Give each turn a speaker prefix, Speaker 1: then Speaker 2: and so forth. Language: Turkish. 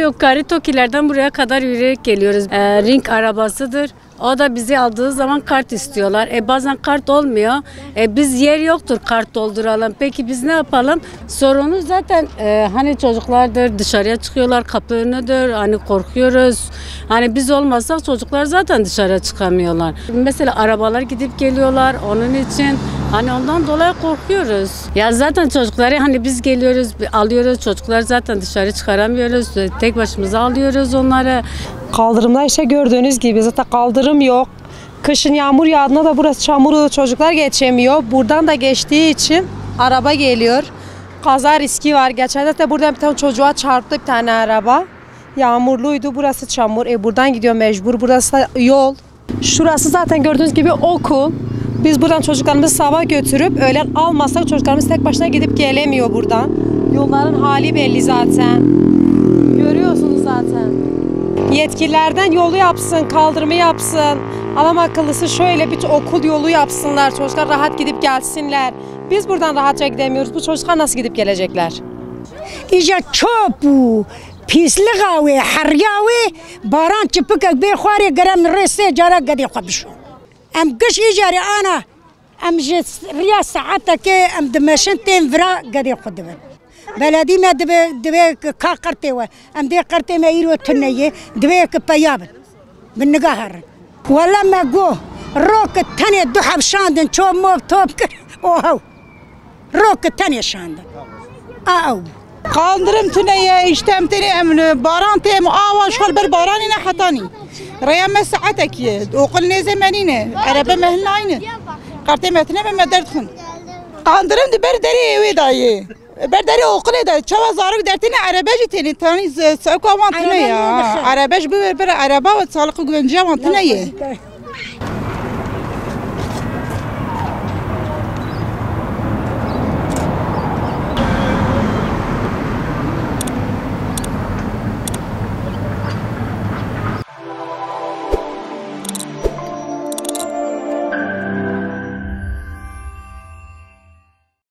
Speaker 1: yukarı Tokilerden buraya kadar yürüyerek geliyoruz. Ring arabasıdır. O da bizi aldığı zaman kart istiyorlar. Bazen kart olmuyor. Biz yer yoktur kart dolduralım. Peki biz ne yapalım? Sorunu zaten hani çocuklardır, dışarıya çıkıyorlar, kapı önüdür. Hani korkuyoruz. Hani biz olmazsak çocuklar zaten dışarıya çıkamıyorlar. Mesela arabalar gidip geliyorlar onun için. Hani ondan dolayı korkuyoruz. Ya zaten çocukları hani biz geliyoruz, alıyoruz. Çocuklar zaten dışarı çıkaramıyoruz. Tek başımıza alıyoruz onları.
Speaker 2: Kaldırımda işte gördüğünüz gibi zaten kaldırım yok. Kışın yağmur yağdığında da burası çamurlu, çocuklar geçemiyor. Buradan da geçtiği için araba geliyor. Kaza riski var. Geçen de buradan bir tane çocuğa çarptı bir tane araba. Yağmurluydu, burası çamur. Buradan gidiyor mecbur. Burası da yol. Şurası zaten gördüğünüz gibi okul. Biz buradan çocuklarımızı sabah götürüp öğlen almasak çocuklarımız tek başına gidip gelemiyor buradan. Yolların hali belli zaten. Görüyorsunuz zaten. Yetkililerden yolu yapsın, kaldırımı yapsın. Adam akıllısı şöyle bir okul yolu yapsınlar. Çocuklar rahat gidip gelsinler. Biz buradan rahatça gidemiyoruz. Bu çocuklar nasıl gidip gelecekler?
Speaker 3: İyice çöpü, pislik avi, haryavi, baran çıpık bir xwari gerem reste cara gadi xabşu. Em kış icari ana, em riya saateke em demeşin tem vra gadi xudibin. بلدی ما دوی کا کرتے ہوئے ہم دیکھ کرتے میں ایرو تھنیے دوی کے پیاب من نگاهر ولا ما گو روك تاني دحب شاندن چو موب توب کر اوه روك تاني شاندن او
Speaker 4: kaldırım tüneye iştem teni emni baran tem avaş hal ber barani ne hatani reyame saatek ye okul ne zamanine araba mehna aynı karte metne ve mederdkhun kaldırım de ber deri evi dayı berderi okula da çava zarık dertine arabacı teni tani sevk avantine ya arabacı bir araba ve sağlıklı güvence avantine ye